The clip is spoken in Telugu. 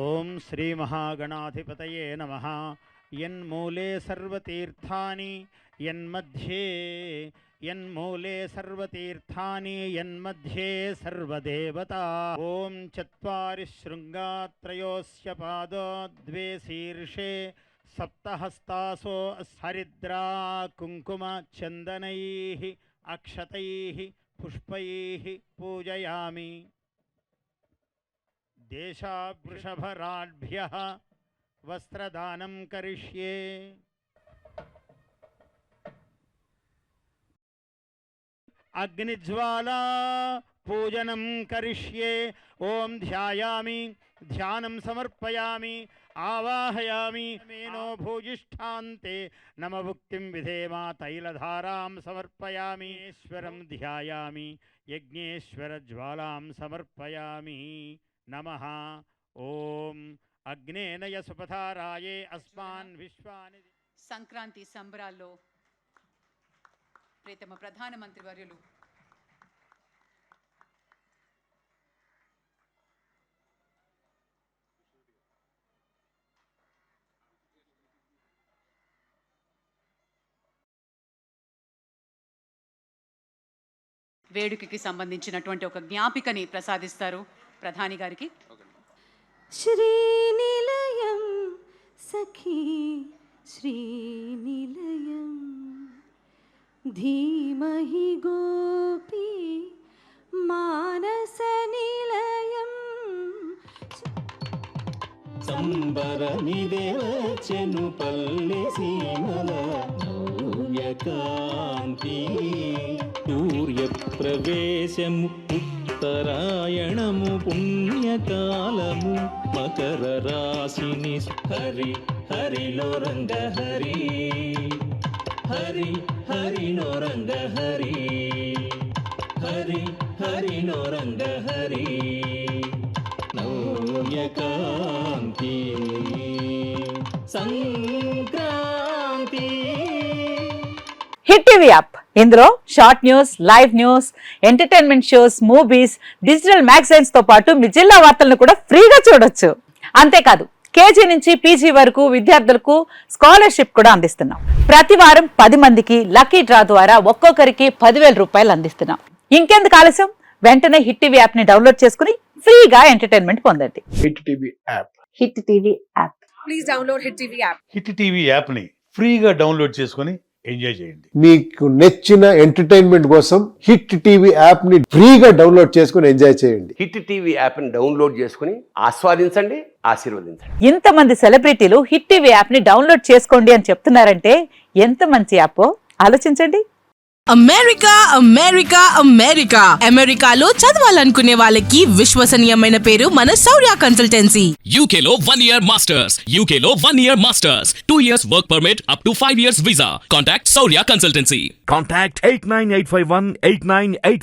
ఓం శ్రీ మహాగణాధిపతయే నమః. యన్మూలే సర్వతీర్థాని యన్మూలే సర్వతీర్థాని యన్మధ్యే సర్వదేవతా. ఓం చత్వారి శృంగాత్రయోస్య పాదో ద్వే శీర్షే సప్తహస్తాసో హరిద్రా కుంకుమ చందనైః అక్షతైః పుష్పైః పూజయామి. దేశావృషభరాఢ్భ్యః వస్త్రదానం కరిష్యే. అగ్నిజ్వాలా పూజనం కరిష్యే. ఓం ధ్యాయామి, ధ్యానం సమర్పయామి, ఆవాహయామి. మేనో భూయిష్ఠాంతే నమభుక్తిం విధేమ. తైలధారాం సమర్పయామి. ఈశ్వరం ధ్యాయామి, యజ్ఞేశ్వర జ్వాలాం సమర్పయామి. నమః. ఓం అగ్నేనయ సుపథారాయే అస్మాన్ విశ్వాని. సంక్రాంతి సంబరాల్లో ప్రియతమ ప్రధానమంత్రి వర్యులు వేడుకకి సంబంధించినటువంటి ఒక జ్ఞాపికని ప్రసాదిస్తారు ప్రధాని గారికి. శ్రీనిలయం సఖీ శ్రీనిలయం ధీమహి గోపీ మానస నిలయం. సంబరమిదేవచెను పల్లె సీమల నవ్యకాంతి. సూర్యప్రవేశము ఉత్తరాయణము పుణ్యకాలము మకర రాశిని. హరి హరిలో రంగ హరి హరి హరిలో రంగ హరి హరి హరిలో రంగ హరి నవ్యకాంతి సంక్రాంతి. హిట్ టీవీ యాప్, ఇందులో short news, live news, entertainment shows, movies, digital magazines తో పాటు మీ జిల్లా వార్తలను కూడా ఫ్రీగా చూడొచ్చు. అంతేకాదు కేజీ నుంచి పీజీ వరకు విద్యార్థులకు స్కాలర్షిప్ కూడా అందిస్తున్నాం. ప్రతి వారం 10 మందికి లక్కీ డ్రా ద్వారా ఒక్కొక్కరికి 10,000 రూపాయలు అందిస్తున్నాం. ఇంకెందుకు ఆలస్యం, వెంటనే హిట్ టీవీ యాప్ ని డౌన్లోడ్ చేసుకుని ఫ్రీగా ఎంటర్టైన్మెంట్ పొందండి. Hit TV app. Hit TV app. Please download hit TV app. Hit TV app ని ఫ్రీగా డౌన్లోడ్ చేసుకొని ఎంజాయ్ చేయండి. మీకు నచ్చిన ఎంటర్టైన్మెంట్ కోసం హిట్ టీవీ యాప్ ని ఫ్రీగా డౌన్లోడ్ చేసుకొని ఎంజాయ్ చేయండి. హిట్ టీవీ యాప్ ని డౌన్లోడ్ చేసుకుని ఆస్వాదించండి, ఆశీర్వదించండి. ఇంతమంది సెలబ్రిటీలు హిట్ టీవీ యాప్ ని డౌన్లోడ్ చేసుకోండి అని చెప్తున్నారంటే ఎంత మంచి యాప్ ఆలోచించండి. అమెరికా అమెరికా అమెరికా అమెరికాలో చదవాలనుకునే వాళ్ళకి విశ్వసనీయమైన పేరు మన శౌర్య కన్సల్టెన్సీ. UK లో 1 year masters. UK లో 1 year masters. 2 years work permit up to 5 years visa. Contact Saurya Consultancy. Contact 89851 8985.